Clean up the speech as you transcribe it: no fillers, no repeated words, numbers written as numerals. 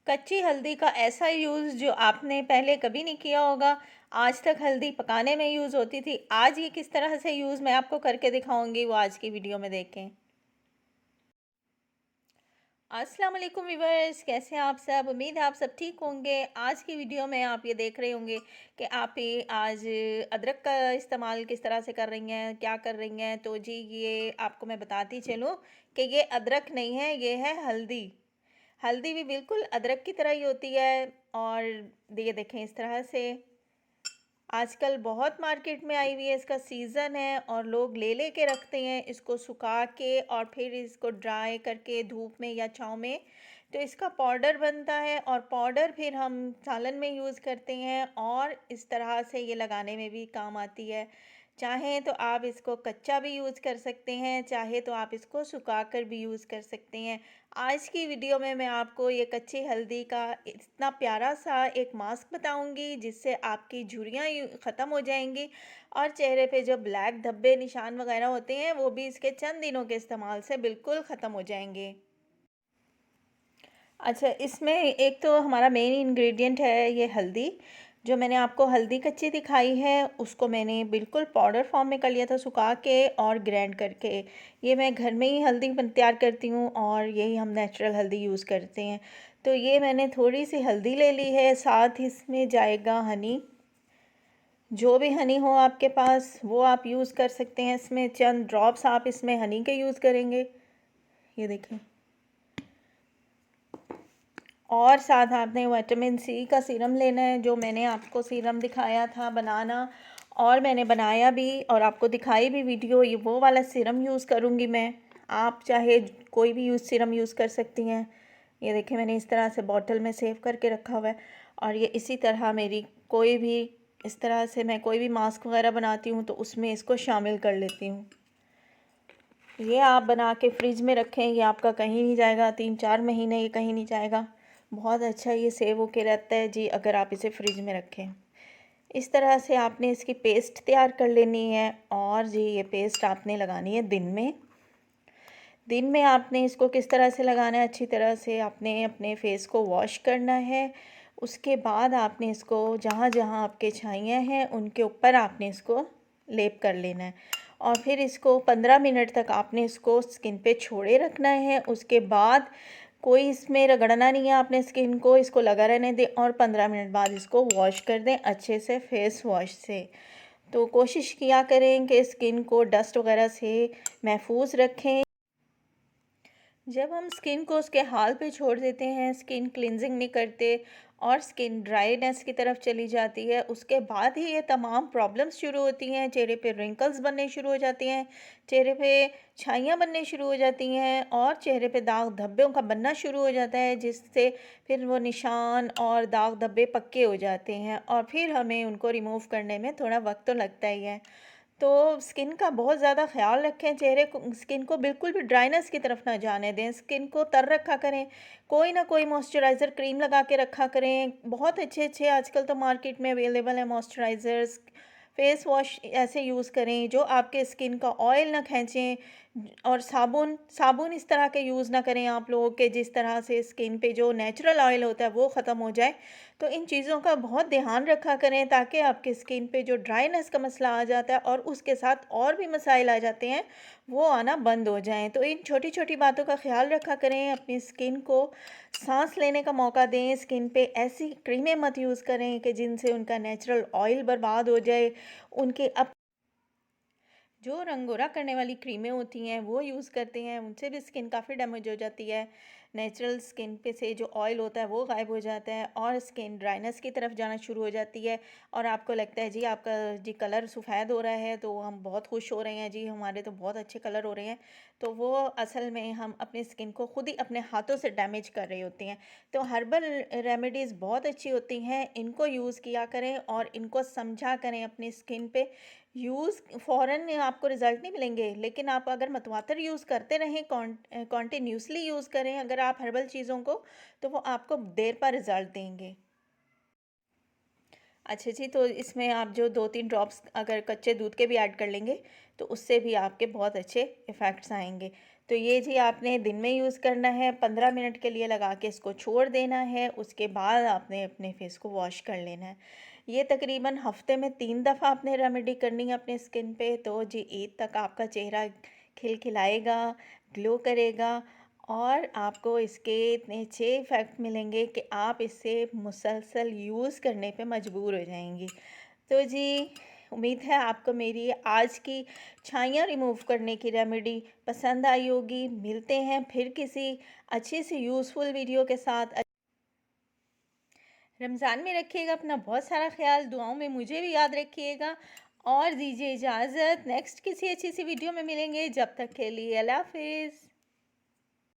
कच्ची हल्दी का ऐसा यूज़ जो आपने पहले कभी नहीं किया होगा। आज तक हल्दी पकाने में यूज़ होती थी। आज ये किस तरह से यूज़ मैं आपको करके दिखाऊँगी, वो आज की वीडियो में देखें। अस्सलाम वालेकुम व्यूअर्स, कैसे हैं आप सब? उम्मीद है आप सब ठीक होंगे। आज की वीडियो में आप ये देख रहे होंगे कि आप ये आज अदरक का इस्तेमाल किस तरह से कर रही हैं, क्या कर रही हैं। तो जी ये आपको मैं बताती चलूँ कि ये अदरक नहीं है, ये है हल्दी। हल्दी भी बिल्कुल अदरक की तरह ही होती है। और ये देखें इस तरह से आजकल बहुत मार्केट में आई हुई है, इसका सीज़न है और लोग ले लेके रखते हैं इसको सुखा के और फिर इसको ड्राई करके धूप में या छाँव में। तो इसका पाउडर बनता है और पाउडर फिर हम सालन में यूज़ करते हैं और इस तरह से ये लगाने में भी काम आती है। चाहें तो आप इसको कच्चा भी यूज़ कर सकते हैं, चाहे तो आप इसको सुखाकर भी यूज़ कर सकते हैं। आज की वीडियो में मैं आपको ये कच्ची हल्दी का इतना प्यारा सा एक मास्क बताऊंगी जिससे आपकी झुर्रियाँ ख़त्म हो जाएंगी और चेहरे पे जो ब्लैक धब्बे निशान वगैरह होते हैं वो भी इसके चंद दिनों के इस्तेमाल से बिल्कुल ख़त्म हो जाएंगे। अच्छा, इसमें एक तो हमारा मेन इंग्रेडिएंट है ये हल्दी। जो मैंने आपको हल्दी कच्ची दिखाई है उसको मैंने बिल्कुल पाउडर फॉर्म में कर लिया था सुखा के और ग्राइंड करके। ये मैं घर में ही हल्दी तैयार करती हूँ और यही हम नेचुरल हल्दी यूज़ करते हैं। तो ये मैंने थोड़ी सी हल्दी ले ली है, साथ इसमें जाएगा हनी। जो भी हनी हो आपके पास वो आप यूज़ कर सकते हैं। इसमें चंद ड्रॉप्स आप इसमें हनी के यूज़ करेंगे, ये देखें। और साथ आपने विटामिन सी का सीरम लेना है, जो मैंने आपको सीरम दिखाया था बनाना और मैंने बनाया भी और आपको दिखाई भी वीडियो। ये वो वाला सीरम यूज़ करूँगी मैं। आप चाहे कोई भी सीरम यूज़ कर सकती हैं। ये देखिए मैंने इस तरह से बॉटल में सेव करके रखा हुआ है। और ये इसी तरह मेरी कोई भी इस तरह से मैं कोई भी मास्क वगैरह बनाती हूँ तो उसमें इसको शामिल कर लेती हूँ। ये आप बना के फ्रिज में रखें, ये आपका कहीं नहीं जाएगा, 3-4 महीने ये कहीं नहीं जाएगा। बहुत अच्छा ये सेव होके रहता है जी अगर आप इसे फ्रिज में रखें। इस तरह से आपने इसकी पेस्ट तैयार कर लेनी है और जी ये पेस्ट आपने लगानी है दिन में। दिन में आपने इसको किस तरह से लगाना है, अच्छी तरह से आपने अपने फेस को वॉश करना है। उसके बाद आपने इसको जहाँ जहाँ आपके छाइयाँ हैं उनके ऊपर आपने इसको लेप कर लेना है और फिर इसको 15 मिनट तक आपने इसको स्किन पे छोड़े रखना है। उसके बाद कोई इसमें रगड़ना नहीं है आपने स्किन को, इसको लगा रहने दें और 15 मिनट बाद इसको वॉश कर दें अच्छे से फेस वॉश से। तो कोशिश किया करें कि स्किन को डस्ट वगैरह से महफूज रखें। जब हम स्किन को उसके हाल पे छोड़ देते हैं, स्किन क्लिनजिंग नहीं करते और स्किन ड्राईनेस की तरफ चली जाती है, उसके बाद ही ये तमाम प्रॉब्लम्स शुरू होती हैं। चेहरे पे रिंकल्स बनने शुरू हो जाते हैं, चेहरे पे छाइयाँ बनने शुरू हो जाती हैं और चेहरे पे दाग धब्बों का बनना शुरू हो जाता है, जिससे फिर वो निशान और दाग धब्बे पक्के हो जाते हैं और फिर हमें उनको रिमूव करने में थोड़ा वक्त तो लगता ही है। तो स्किन का बहुत ज़्यादा ख़्याल रखें, चेहरे को स्किन को बिल्कुल भी ड्राइनेस की तरफ ना जाने दें, स्किन को तर रखा करें। कोई ना कोई मॉइस्चराइज़र क्रीम लगा के रखा करें। बहुत अच्छे अच्छे आजकल तो मार्केट में अवेलेबल है मॉइस्चराइज़र्स। फेस वॉश ऐसे यूज़ करें जो आपके स्किन का ऑयल ना खींचें और साबुन साबुन इस तरह के यूज़ ना करें आप लोग कि जिस तरह से स्किन पे जो नेचुरल ऑयल होता है वो ख़त्म हो जाए। तो इन चीज़ों का बहुत ध्यान रखा करें ताकि आपके स्किन पे जो ड्राइनेस का मसला आ जाता है और उसके साथ और भी मसाइल आ जाते हैं वो आना बंद हो जाएं। तो इन छोटी छोटी बातों का ख्याल रखा करें, अपनी स्किन को सांस लेने का मौका दें। स्किन पे ऐसी क्रीमें मत यूज़ करें कि जिनसे उनका नेचुरल ऑयल बर्बाद हो जाए। उनके जो रंगोरा करने वाली क्रीमें होती हैं वो यूज़ करते हैं, उनसे भी स्किन काफ़ी डैमेज हो जाती है। नेचुरल स्किन पे से जो ऑयल होता है वो गायब हो जाता है और स्किन ड्राइनेस की तरफ जाना शुरू हो जाती है और आपको लगता है जी आपका जी कलर सफ़ेद हो रहा है तो हम बहुत खुश हो रहे हैं, जी हमारे तो बहुत अच्छे कलर हो रहे हैं। तो वो असल में हम अपनी स्किन को खुद ही अपने हाथों से डैमेज कर रहे होते हैं। तो हर्बल रेमेडीज़ बहुत अच्छी होती हैं, इनको यूज़ किया करें और इनको समझा करें अपनी स्किन पे। यूज़ फ़ौरन आपको रिज़ल्ट नहीं मिलेंगे, लेकिन आप अगर मतवातर यूज़ करते रहें, कॉन्टिन्यूसली यूज़ करें अगर आप हर्बल चीज़ों को, तो वो आपको देर पर रिज़ल्ट देंगे। अच्छा जी, तो इसमें आप जो 2-3 ड्रॉप्स अगर कच्चे दूध के भी ऐड कर लेंगे, तो उससे भी आपके बहुत अच्छे इफ़ेक्ट्स आएँगे। तो ये जी आपने दिन में यूज़ करना है, 15 मिनट के लिए लगा के इसको छोड़ देना है, उसके बाद आपने अपने फेस को वॉश कर लेना है। ये तकरीबन हफ़्ते में 3 दफ़ा आपने रेमेडी करनी है अपने स्किन पे, तो जी ईद तक आपका चेहरा खिलखिलाएगा, ग्लो करेगा और आपको इसके इतने अच्छे इफ़ेक्ट मिलेंगे कि आप इसे मुसलसल यूज़ करने पे मजबूर हो जाएँगी। तो जी उम्मीद है आपको मेरी आज की छाइयाँ रिमूव करने की रेमेडी पसंद आई होगी। मिलते हैं फिर किसी अच्छी सी यूज़फुल वीडियो के साथ। रमज़ान में रखिएगा अपना बहुत सारा ख़्याल, दुआओं में मुझे भी याद रखिएगा और दीजिए इजाज़त। नेक्स्ट किसी अच्छी सी वीडियो में मिलेंगे, जब तक के लिए अल्लाह हाफ़िज़।